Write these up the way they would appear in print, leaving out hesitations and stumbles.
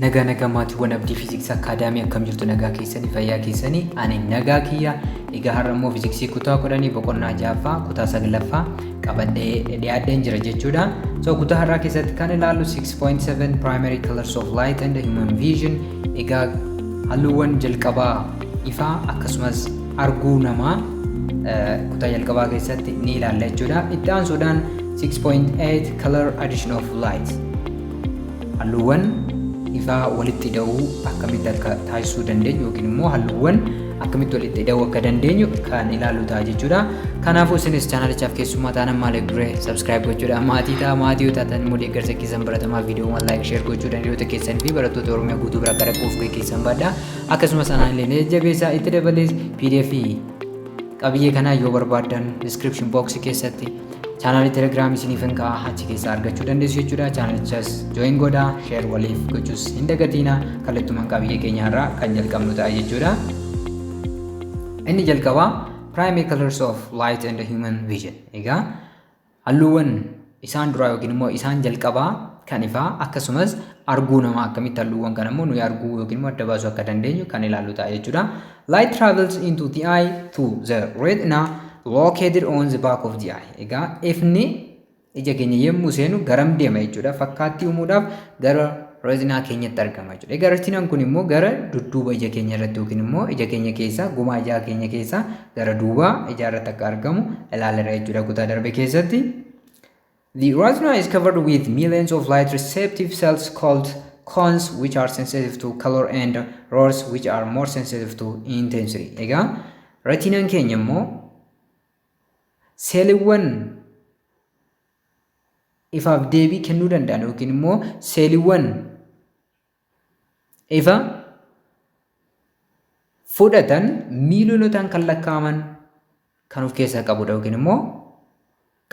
nagaa maatiiwwan Abdii Fiiziksii Akaadaamii akkam jirtu nagaa keessanii fayyaa keessanii ani nagaa kiyya egaa har'a immoo fiiziksii kutaa 10 boqonnaa 6ffaa kutaa 9ffaa qabadhee dhiyaadheen jira jechuudha. So kutaa har'aa keessatti kan ilaallu 6.7 primary colors of light and human vision egaa halluuwwan jalqabaa ifaa akkasumas arguu namaa kutaa jalqabaa keessatti ni ilaalla jechuudha. Itti aansuudhaan 6.8 color addition of light halluuwwan ifaa walitti hidhuu akkamitti akka taasisuu dandeenyu yookiin immoo halluuwwan akkamitti walitti hidhuu akka dandeenyu kan ilaallu ta'a jechuudha. Kanaafuu isinis chaanalichaaf keessummaa ta'an maal eegure subscribe gochuudhaan maatii ta'a maatii yoo taatan immoo deeggarsa keessan baratamaa viidiyoowwan like share gochuudhaan hiriyoota keessan fi barattoota Oromiyaa guutuu bira akka dhaquuf keessan badda. Akkasumas anaan illee jabeessaa itti dabalees PDF qabiyyee kanaa yoo barbaadan description box keessatti channel Telegram isiniif kaa'aa achi keessa argachuu dandeessu jechuudha. Channelichas join godhaa share waliif gochuus hin dagatinaa kallattumaan qabiyyee keenya irraa kan jalqabnu ta'a jechuudha. Inni jalqabaa primary colors of light and human vision. Egaa halluuwwan isaan duraa yookiin immoo isaan jalqabaa kan ifaa akkasumas arguu namaa akkamitti halluuwwan kana immoo nuyi arguu yookiin immoo adda baasuu akka dandeenyu kan ilaallu ta'a jechuudha. Light travels into the eye through the retina located on the back of the eye. Egaa ifni ija keenya yemmuu seenu garam deema jechuudha. Fakkaattii uumuudhaaf gara retinaa keenyatti argama jechuudha. Egaa retinaan kun immoo gara dudduuba ija keenya irratti yookiin immoo ija keenya keessa gumaa ija keenya keessa gara duuba ija irratti akka argamu ilaaleera jechuudha kutaa darbe keessatti. The retina is covered with millions of light receptive cells called cones which are sensitive to color and rods which are more sensitive to intensity. Egaa retinaan keenya immoo seeliiwwan ifaaf deebii kennuu danda'an yookiin immoo seeliiwwan ifa fudhatan miiliyoonotaan kan lakkaa'aman kan of keessaa qabudha yookiin immoo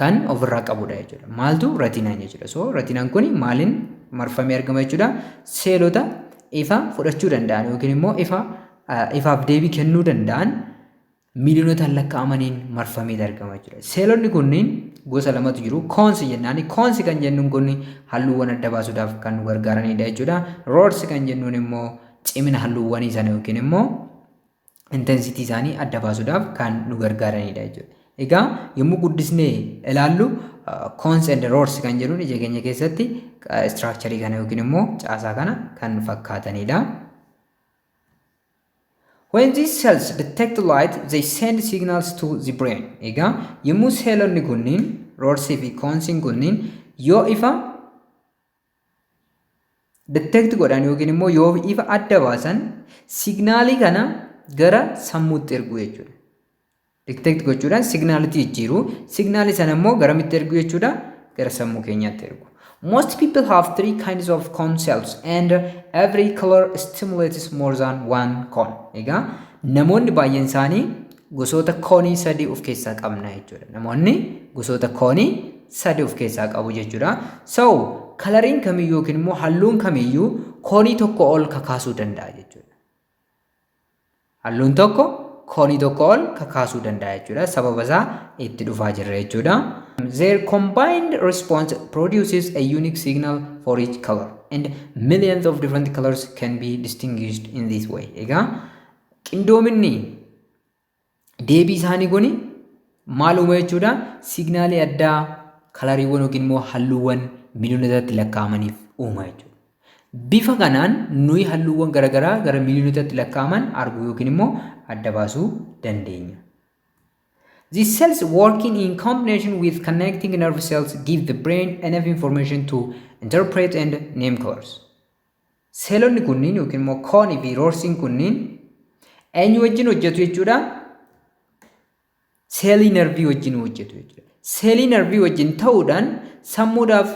kan ofirraa qabudha jechuudha. Maaltu retinaan jechuudha. So retinaan kun maaliin marfamee argama jechuudha? Seelota ifa fudhachuu danda'an yookiin immoo ifaaf deebii kennuu danda'an miiliyoonotaan lakkaa'amaniin marfamee argama jechuudha. Seelonni kunniin gosa lamatu jiru. Koonsi jennaan. Koonsi kan jennuun kun halluuwwan adda baasuudhaaf kan nu gargaaranidha jechuudha. Roodsi kan jennuun immoo cimina halluuwwanii sana yookiin immoo intensitii isaanii adda baasuudhaaf kan nu gargaaranidha jechuudha. Egaa yommuu guddisnee ilaallu koonsi and roodsi kan jennuun ija keenya keessatti istiraakcharii kana yookiin immoo caasaa kana kan fakkaatanidha. When these cells detect light, they send signals to the brain. Egaa yommuu seelonni kunniin roodsii fi koonsiin kunniin yoo ifa detect godhan yookiin immoo yoo ifa adda baasan signaalii kana gara sammuutti ergu jechuudha. Detect gochuudhaan signaalitii jijjiiru. Signaalii sana immoo garamitti ergu jechuudha? Gara sammuu keenyaatti ergu. Most people have 3 kinds of cone cells and every color stimulates more than one cone. Egaa namoonni baay'een isaanii gosoota koonii 3 of keessaa qabna jechuudha. Namoonni gosoota koonii 3 of keessaa qabu jechuudha. So kalariin kamiyyuu yookiin immoo halluun kamiyyuu koonii tokko ol kakaasuu danda'a jechuudha. Halluun tokko koonii tokko ol kakaasuu danda'a jechuudha. Sababa isaa itti dhufaa jirra jechuudha. Their combined response produces a unique signal for each color and millions of different colors can be distinguished in this way. Egaa qindoominni deebii isaanii kun maal uuma jechuudha? Signaalii addaa kalariiwwan yookiin immoo halluuwwan miiliyoonotatti lakkaa'amaniif uuma jechuudha. Bifa kanaan nuyi halluuwwan garaagaraa gara miiliyoonotatti lakkaa'aman arguu yookiin immoo adda baasuu dandeenya. These cells working in combination with connecting nerve cells give the brain enough information to interpret and name colors. Seelonni kunniin yookiin immoo koonii fi roodsiin kunniin eenyu wajjin hojjetu jechuudha? Seelii nervii wajjin hojjetu jechuudha. Seelii nervii wajjin ta'uudhaan sammuudhaaf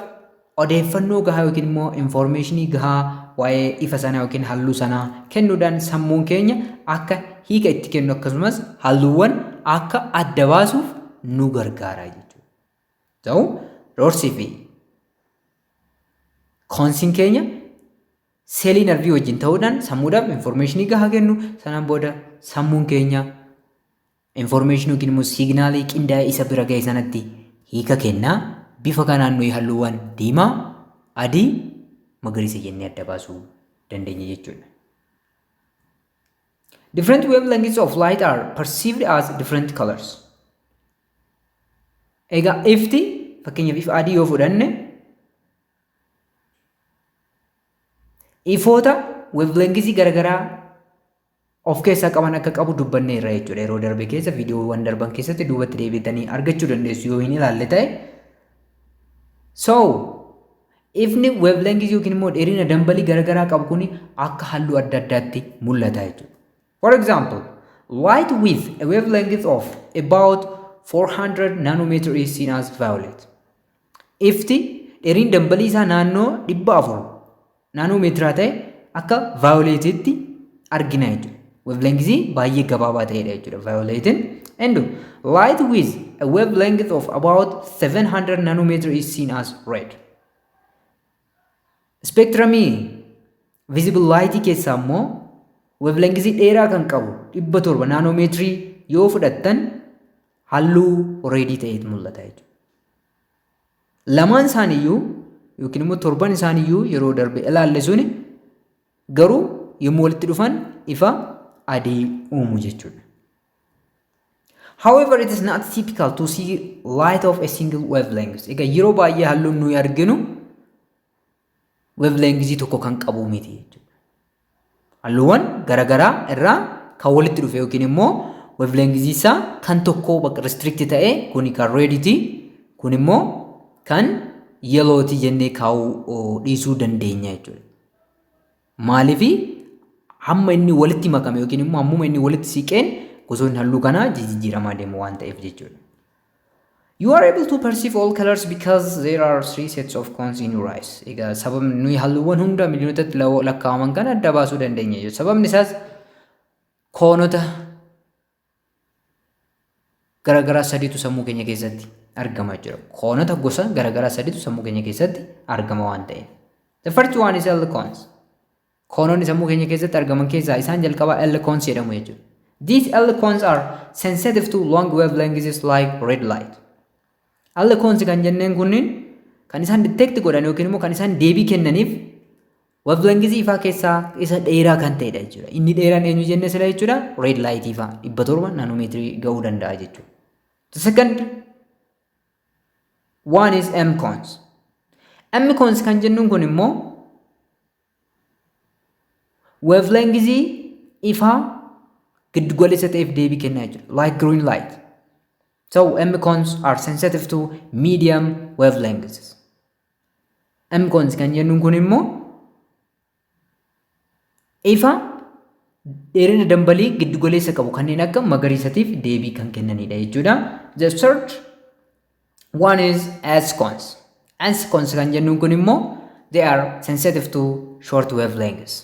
odeeffannoo gahaa yookiin immoo informationii gahaa waa'ee ifa sanaa yookiin halluu sanaa kennuudhaan sammuun keenya akka hiika itti kennu akkasumas halluuwwan akka adda baasuuf nu gargaara jechuudha. Ta'u roodsii fi koonsiin keenya seelii nervii wajjin ta'uudhaan sammuudhaaf informationii gahaa kennu sanaan booda sammuun keenya information yookiin immoo signaalii qindaa'ee isa bira ga'e sanatti hiika kennaa. Bifa kanaan nuyi halluuwwan diimaa, adii, magariisa jennee adda baasuu dandeenya jechuudha. Different wavelengths of light are perceived as different colors. Egaa ifti fakkeenyaaf ifa adii yoo fudhanne ifoota wavelengths garagaraa of keessaa qaban akka qabu dubbanne irra jechuudha. Yeroo darbe keessa viidiyoowwan darban keessatti duubatti deebitanii argachuu dandeessu yoo hin ilaalle ta'e. So ifni wavelengths yookiin immoo dheerina dambalii garagaraa qabu kun akka halluu adda addaatti mul'ata jechuudha. For example, light with a wavelength of about 400 nanometer is seen as violet. Ifti dheerina dambalii isaa naannoo 400 nanometer ta'e akka violetitti argina jechuudha. Wavelengths baay'ee gabaabaa ta'edha jechuudha violetin. And light with a wavelength of about 700 nanometer is seen as red. Spectrumii visible light keessaa immoo wavelengths dheeraa kan qabu 700 naanomeetirii yoo fudhattan halluu reedii ta'etu mul'ata jechuudha. Lamaan isaaniiyyuu yookiin immoo torban isaaniiyyuu yeroo darbe ilaalle suni garuu yommuu walitti dhufan ifa adii uumu jechuudha. However, it is not typical to see light of a single wavelength. Egaa yeroo baay'ee halluun nuyi arginu wavelengths tokko kan qabu miti jechuudha. Halluuwwan garagaraa irraa kan walitti dhufe yookiin immoo wavelengths isaa kan tokko bakka restrict ta'e kuni kan rediti kun immoo kan yellooti jennee kaa'uu dhiisuu dandeenya jechuudha. Maaliif hamma inni walitti makame yookiin immoo hammuma inni walitti siqeen gosoonni halluu kanaa jijjiiramaa deemu waan ta'eef jechuudha. You are able to perceive all colors because there are 3 sets of cones in your eyes. Egaa sababni nuyi halluuwwan hunda miliyoonatti lakkaa'aman kana adda baasuu dandeenya jechuudha. Sababni isaas koonota garagaraa sadiitu sammuu keenya keessatti argama jira. Koonota gosa garagaraa sadiitu sammuu keenya keessatti argama waan ta'eef. The first one is L cones. Koononni sammuu keenya keessatti argaman keessaa isaan jalqabaa L cones jedhamu jechuudha. These L cones are sensitive to long wavelengths like red light. L cones kan jenneen kunniin kan isaan detect godhan yookiin immoo kan isaan deebii kennaniif wavelengths ifaa keessaa isa dheeraa kan ta'edha jechuudha. Inni dheeraan eenyu jenne sila jechuudha red light ifaa 700 naanomeetirii ga'uu danda'a jechuudha. The second one is M cones. M cones kan jennuun kun immoo wavelengths ifaa giddugaleessa ta'eef deebii kennaa jechuudha. Like green light. So M cones are sensitive to medium wavelengths. M cones kan jennuun kun immoo ifa dheerina dambalii giddugaleessa qabu kanneen akka magariisatiif deebii kan kennanidha jechuudha. The third one is S cones. S cones kan jennuun kun immoo they are sensitive to short wavelengths.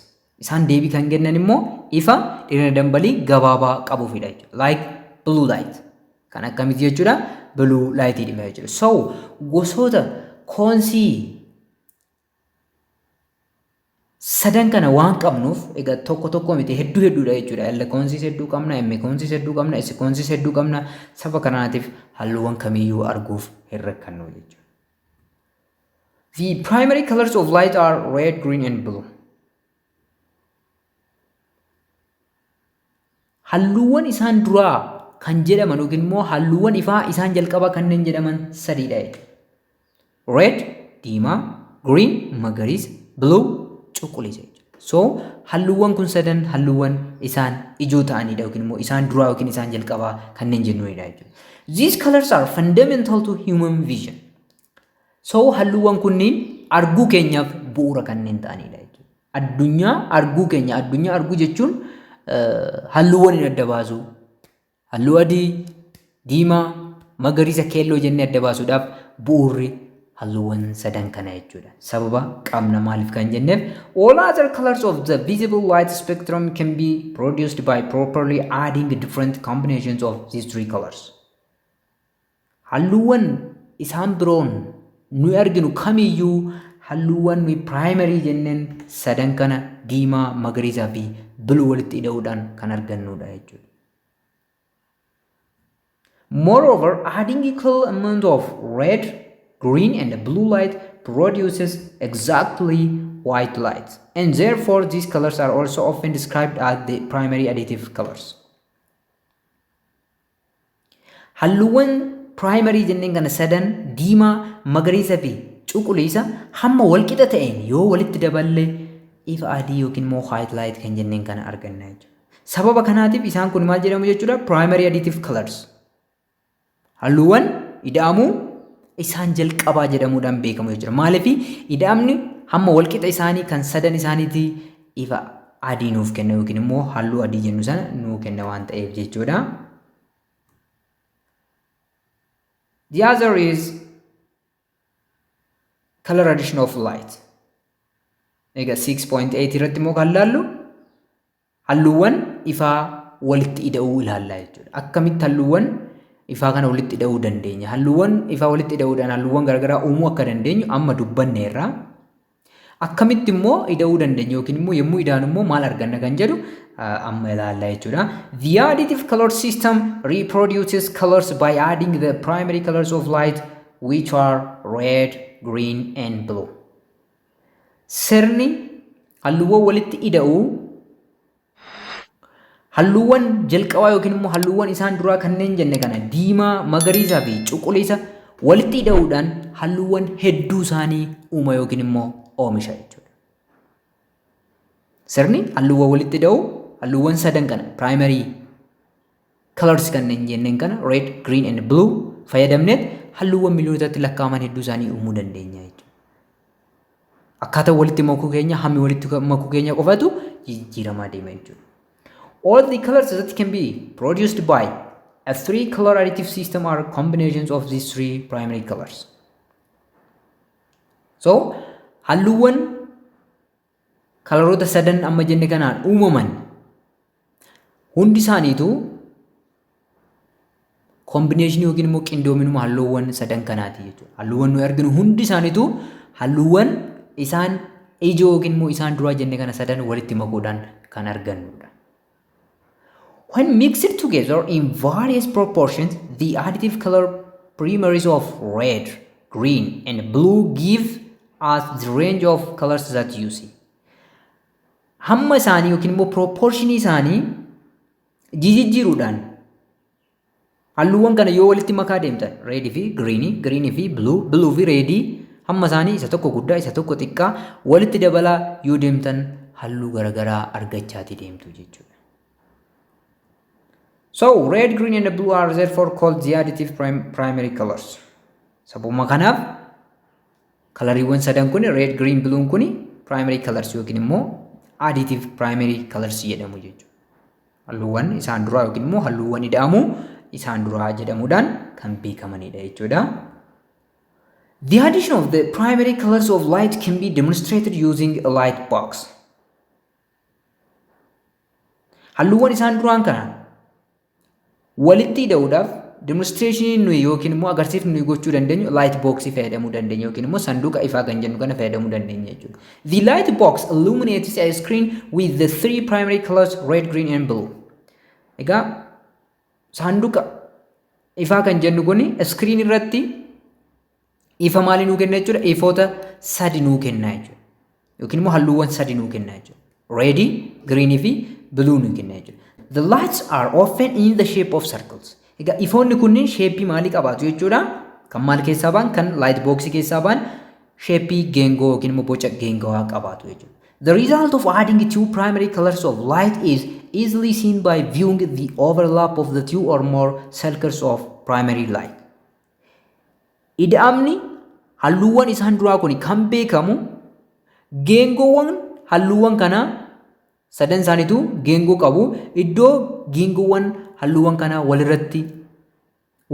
Isaan deebii kan kennan immoo ifa dheerina dambalii gabaabaa qabuufidha jechuudha. Like blue light. Kan akkamitti jechuudha blue light dhiba jechuudha. So gosoota koonsii sadan kana waan qabnuuf egaa tokko tokko miti hedduudha jechuudha. L cones hedduu qabna, M cones hedduu qabna, S cones hedduu qabna. Saba kanaatiif halluuwwan kamiyyuu arguuf hin rakkannu jechuudha. The primary colors of light are red, green and blue. Halluuwwan isaan duraa kan jedhaman yookiin immoo halluuwwan ifaa isaan jalqabaa kanneen jedhaman sadiidha. Red diimaa, green magariisa, blue cuquliisa. So halluuwwan kun sadan halluuwwan isaan ijoo ta'anidha yookiin immoo isaan duraa yookiin isaan jalqabaa kanneen jennuudha jechuudha. These colors are fundamental to human vision. So halluuwwan kunniin arguu keenyaaf bu'uura kanneen ta'anidha jechuudha. Addunyaa arguu jechuun halluuwwan adda baasuu halluu adii, diimaa, magariisa, keelloo jennee adda baasuudhaaf bu'uurri halluuwwan sadan kana jechuudha. Sababa qabna maaliif kan jenneef all other colors of the visible light spectrum can be produced by properly adding different combinations of these 3 colors. Halluuwwan isaan biroon nuyi arginu kamiyyuu halluuwwan nuyi primary jenneen sadan kana diimaa, magariisaa fi blue walitti hidhuudhaan kan argannudha jechuudha. Moreover, adding equal amount of red, green and blue light produces exactly white light, and therefore these colors are also often described as the primary additive colors. Halluuwwan primary jenneen kana sadan diimaa, magariisa fi cuquliisa hamma walqixa ta'een yoo walitti daballe ifa adii yookiin immoo white light kan jenneen kana arganna jechuudha. Sababa kanaatiif isaan kun maal jedhamu jechuudha? Primary additive colors. Halluuwwan ida'amuu isaan jalqabaa jedhamuudhaan beekamu jechuudha. Maaliif ida'amni hamma walqixa isaanii kan sadan isaaniitii ifa adii nuuf kenna yookiin immoo halluu adii jennu sana nuu kenna waan ta'eef jechuudha. The other is color addition of light. Egaa 6.8 irratti immoo kan laallu halluuwwan ifaa walitti ida'uu ilaalla jechuudha. Akkamitti halluuwwan ifaa kana walitti ida'uu dandeenya? Halluuwwan ifaa walitti ida'uudhaan halluuwwan garaagaraa uumuu akka dandeenyu amma dubbanneerra. Akkamitti immoo ida'uu dandeenya yookiin immoo yommuu ida'an immoo maal arganna kan jedhu amma ilaalla jechuudha. The additive color system reproduces colors by adding the primary colors of light which are red, green and blue. Sirni halluuwwan walitti ida'uu halluuwwan jalqabaa yookiin immoo halluuwwan isaan duraa kanneen jenne kana diimaa, magariisaa fi cuquliisa walitti ida'uudhaan halluuwwan hedduu isaanii uuma yookiin immoo oomisha jechuudha. Sirni halluuwwan walitti ida'uu halluuwwan sadan kana primary colors kanneen jenneen kana red, green and blue fayyadamnee halluuwwan miliyoonatti lakkaa'aman hedduu isaanii uumuu dandeenya jechuudha. Akkaataa walitti makuu keenya hammi walitti makuu keenya qofatu jijjiiramaa deema jechuudha. All the colors that can be produced by a three-color additive system are combinations of these three primary colors. So, halluuwwan kalaroota sadan amma jenne kanaan uumaman hundi isaaniitu combination yookiin immoo qindoominuma halluuwwan sadan kanaati jechuudha. Halluuwwan nuyi arginu hundi isaaniitu halluuwwan isaan ijoo yookiin immoo isaan duraa jenne kana sadan walitti makuudhaan kan argannudha. When mixed together in various proportions, the additive color primaries of red, green and blue give us the range of colors that you see. Hamma isaanii yookiin immoo proportion isaanii jijjiiruudhaan halluuwwan kana yoo walitti makaa deemtan red fi green fi blue fi red hamma isaanii isa tokko guddaa isa tokko xiqqaa walitti dabalaa yoo deemtan halluu garaagaraa argachaati deemtu jechuudha. So, red, green and blue are therefore called the additive primary colors. Sababuma kanaaf kalariiwwan sadan kun red, green, blue kun primary colors yookiin immoo additive primary colors jedhamu jechuudha. Halluuwwan isaan duraa yookiin immoo halluuwwan ida'amuu isaan duraa jedhamuudhaan kan beekamanidha jechuudha. The addition of the primary colors of light can be demonstrated using a light box. Halluuwwan isaan duraan kana walitti ida'uudhaaf demonstration nuyi yookiin immoo agarsiifni nuyi gochuu dandeenyu light box fayyadamuu dandeenya yookiin immoo sanduuqa ifaa kan jennu kana fayyadamuu dandeenya jechuudha. The light box illuminates a screen with the three primary colors red, green and blue. Egaa sanduuqa ifaa kan jennu kuni screen irratti ifa maalii nuu kenna jechuudha? Ifoota sadi nuu kenna jechuudha. Yookiin immoo halluuwwan sadi nuu kenna jechuudha. Red, green fi blue nuu kenna jechuudha. The lights are often in the shape of circles. Egaa ifoonni kunniin sheepii maalii qabaatu jechuudha? Kan maal keessaa ba'an? Kan light box keessaa ba'an sheepii geengoo yookiin immoo boca geengoo qabaatu jechuudha. The result of adding two primary colors of light is easily seen by viewing the overlap of the two or more circles of primary light. Ida'amni halluuwwan isaan duraa kun kan beekamu geengoowwan halluuwwan kana sadan isaaniitu geengoo qabu. Iddoo geengoowwan halluuwwan kana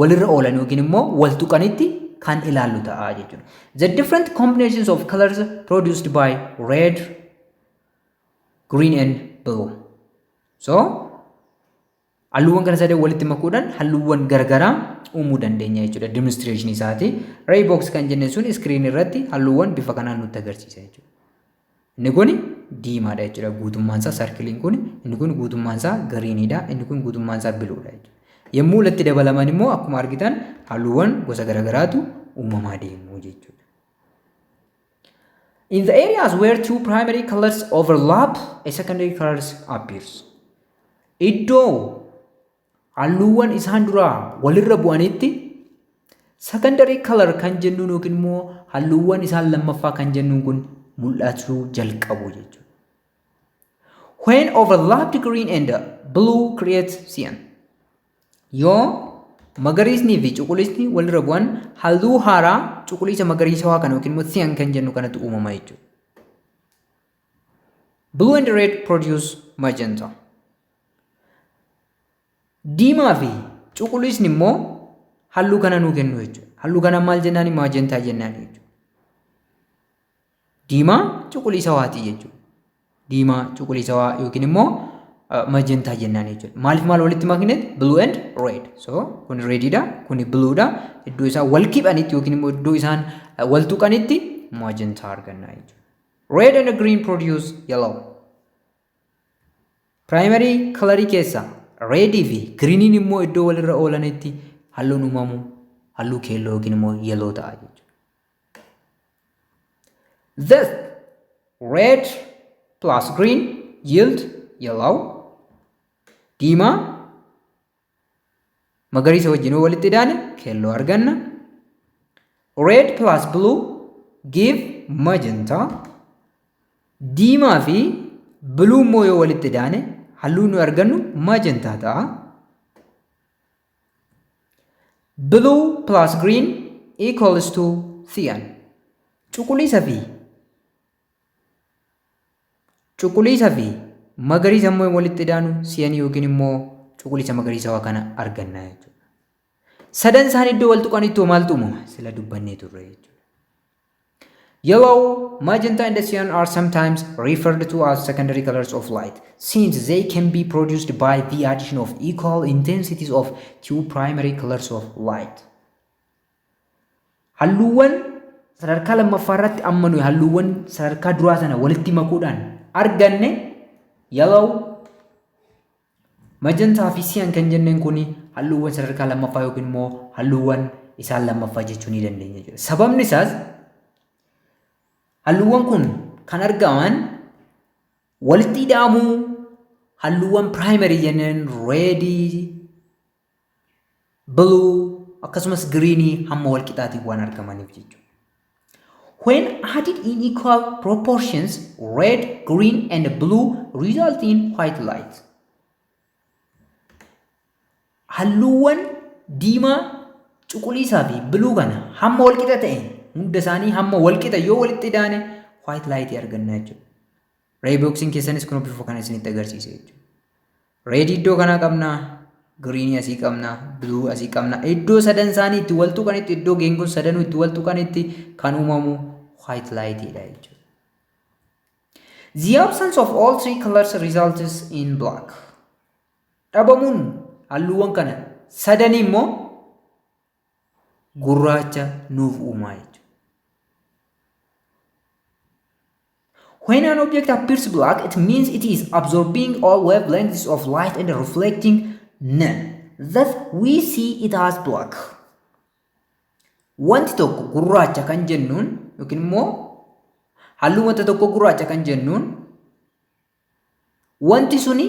walirra oolan yookiin immoo wal tuqanitti kan ilaallu ta'a jechuudha. The different combinations of colors produced by red, green and blue. So, halluuwwan kana sadan walitti makuudhaan halluuwwan garagaraa uumuu dandeenya jechuudha. Demonstration isaati. Ray box kan jenne sun screen irratti halluuwwan bifa kanaan nutti agarsiisa jechuudha. Inni kun diimaadha jechuudha. Guutummaan isaa sarkiliin kun, inni kun guutummaan isaa gariinidha, inni kun guutummaan isaa biluudha jechuudha. Yommuu walitti dabalaman immoo akkuma argitan halluuwwan gosa garagaraatu uumamaa deemu jechuudha. In the areas where two primary colors overlap, a secondary color appears. Iddoo halluuwwan isaan duraa walirra bu'anitti secondary color kan jennuun yookiin immoo halluuwwan isaan lammaffaa kan jennuun kun mul'achuu jalqabu jechuudha. When overlapped green and blue create cyan. Yoo magariisni fi cuquliisni walirra bu'an halluu haaraa cuquliisa magariisawaa kana yookiin immoo cyan kan jennu kanatu uumama jechuudha. Blue and red produce magenta. Diimaa fi cuquliisni immoo halluu kana nuu kennu jechuudha. Halluu kana maal jennaan? Magentaa jennaan jechuudha. Diimaa cuquliisawaati jechuudha. Diimaa cuquliisawaa yookiin immoo magentaa jennaan jechuudha. Maaliif maal walitti makneet? Blue and red. So kun redidha, kun bluedha. Iddoo isaan wal kibanitti yookiin immoo iddoo isaan wal tuqanitti magentaa arganna jechuudha. Red and green produce yellow. Primary colorii keessa redii fi greeniin immoo iddoo walirra oolanitti halluun uumamu halluu keelloo yookiin immoo yellow ta'a jechuudha. Thus, red plus green yield yellow. Diimaa magariisa wajjin walitti daane keelloo arganna. Red plus blue give magenta. Diimaa fi blue immoo yoo walitti daane halluu nu argannu magenta ta'a. Blue plus green equals to cyan. Cuquliisa fi magariisa immoo walitti daanu cyan yookiin immoo cuquliisa magariisawaa kana arganna jechuudha. Sadan isaan iddoo wal tuqanitti maaltu uumama? Sila dubbannee turre jechuudha. Yellow, magenta and cyan are sometimes referred to as secondary colors of light since they can be produced by the addition of equal intensities of two primary colors of light. Halluuwwan sadarkaa lammaffaa irratti amma nuyi halluuwwan sadarkaa duraa sana walitti makuudhaan arganne yellow, magenta fi cyan kan jenneen kuni halluuwwan sadarkaa lammaffaa yookiin immoo halluuwwan isaan lammaffaa jechuu ni dandeenya jechuudha. Sababni isaas halluuwwan kun kan argaman walitti hidhamuu halluuwwan primary jenneen redii, blue akkasumas greenii hamma wal qixaatii waan argamaniif jechuudha. When added in equal proportions, red, green and blue result in white light. Halluuwwan diimaa, cuquliisaa fi blue kana hamma wal qixa ta'e hunda isaanii hamma wal qixa yoo walitti daane white light arganna jechuudha. Ray boxing keessanis kun bifa kana isinitti agarsiisa jechuudha. Red iddoo kana qabna, green asii qabna, blue asii qabna. Iddoo sadan isaanii itti wal tuqanitti iddoo geengoon sadanuu itti wal tuqanitti kan uumamu white light dha jechuudha. The absence of all three colors results in black. Dhabamuun halluuwwan kana sadanii immoo gurraacha nuuf uumaa jechuudha. When an object appears black, it means it is absorbing all wavelengths of light and reflecting none. Thus, we see it as black. Wanti tokko gurraacha kan jennuun yookiin immoo halluu wanta tokko gurraacha kan jennuun wanti suni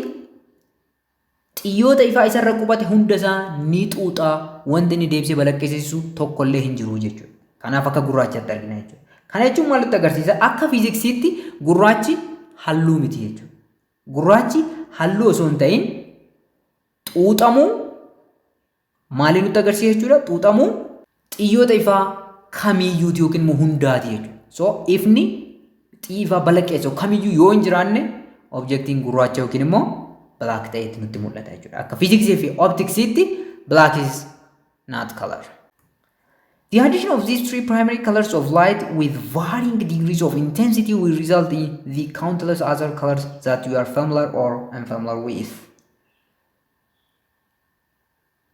xiyyoota ifaa isarra qubate hundasaa ni xuuxaa, wanti ni deebisee balaqqeessisu tokkollee hin jiru jechuudha. Kanaaf akka gurraachatti argina jechuudha. Kana jechuun maalitti agarsiisa? Akka fiiziksiitti gurraachi halluu miti jechuudha. Gurraachi halluu osoo hin ta'in xuuxamuu maali nutti agarsiisa jechuudha? Xuuxamuu xiyyoota ifaa kamiyyuuti yookiin immoo hundaati jechuudha. So ifni xiyyiifaa balaqqeessu kamiyyuu yoo hin jiraanne objektiin gurraacha yookiin immoo black ta'etti nutti mul'ata jechuudha. Akka fiiziksii fi optiksiitti black is not color. The addition of these three primary colors of light with varying degrees of intensity will result in the countless other colors that you are familiar or unfamiliar with.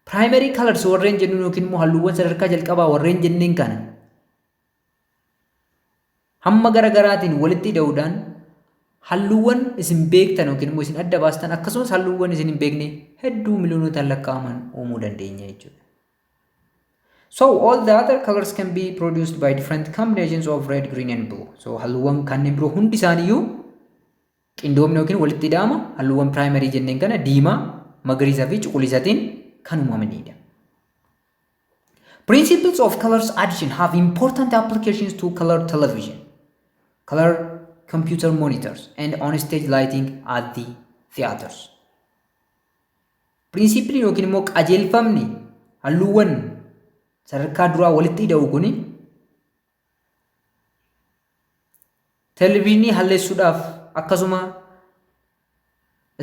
Primary colors warreen jennuun yookiin immoo halluuwwan sadarkaa jalqabaa warreen jenneen kana hamma garaagaraatiin walitti hidhuudhaan halluuwwan isin beektan yookiin immoo isin adda baastan akkasumas halluuwwan isin hin beekne hedduu miliyoonootaan lakkaa'aman uumuu dandeenya jechuudha. So all the other colors can be produced by different combinations of red, green and blue. So halluuwwan kanneen biroo hundi isaaniiyyuu qindoomina yookiin walitti hidhama halluuwwan primary jenneen kana diimaa, magariisaa fi cuquliisatiin kan uumamanidha. Principles of colors addition have important applications to color television, color computer monitors and on-stage lighting at the theaters. Principle yookiin immoo qajeelfamni halluuwwan sadarkaa duraa walitti hidhuu kuni televizyinii halleessuudhaaf akkasuma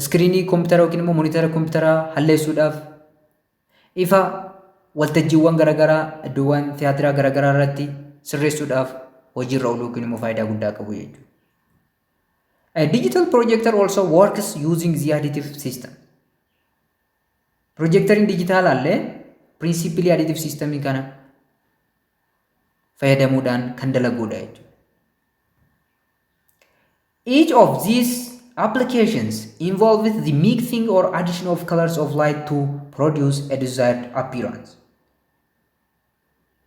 iskiriinii kompiitara yookiin immoo monitara kompiitaraa halleessuudhaaf ifa waltajjiiwwan garaagaraa iddoowwan tiyaatiraa garaagaraa irratti sirreessuudhaaf hojiirra ooluu yookiin immoo faayidaa guddaa qabu jechuudha. A digital projector also works using the additive system. Projectoring digitaalaallee principally additive system kana fayyadamuudhaan kan dalaguudha jechuudha. Each of these applications involve with the mixing or addition of colors of light to produce a desired appearance.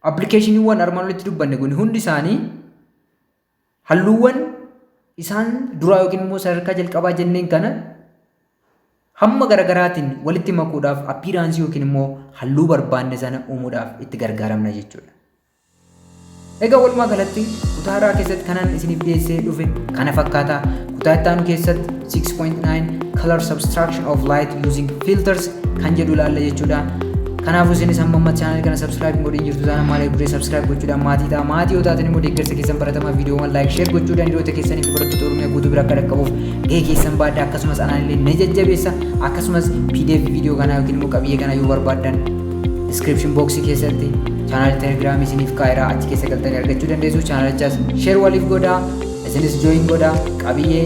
Application-iwwan armaan olitti dubbanne kun hundi isaanii halluuwwan isaan duraa yookiin immoo sadarkaa jalqabaa jenneen kana hamma garagaraatiin walitti makuudhaaf appearance yookiin immoo halluu barbaanne sana uumuudhaaf itti gargaaramna jechuudha. Egaa walumaa galatti kutaa irraa keessatti kanaan isiniif dhiyeessee dhufe kana fakkaata. Kutaa itti aanu keessatti 6.9 color subtraction of light using filters kan jedhu ilaalla jechuudha. Kanaafuu isinis amma channel kana subscribe godhin jirtu taana maal godhee subscribe gochuudhaan maatii ta'a. Maatii yoo taatan immoo deeggarsa keessan baratamaa viidiyoowwan like share gochuudhaan hiriyoota keessaniif barattoota Oromiyaa guutuu bira akka dhaqqabuuf gahee keessan baadhaa akkasumas anaan illee na jajjabeessa. Akkasumas PDF viidiyoo kanaa yookiin immoo qabiyyee kanaa yoo barbaaddan description box keessatti channel Telegram isiniif kaa'eera achi keessa galtanii argachuu dandeessu. Channelichas share waliif godhaa isinis join godhaa qabiyyee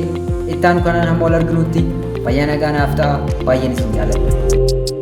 itti aanu kanaan hamma wal arginutti fayyaa nagaa naaf ta'a baay'een isin jaalladha.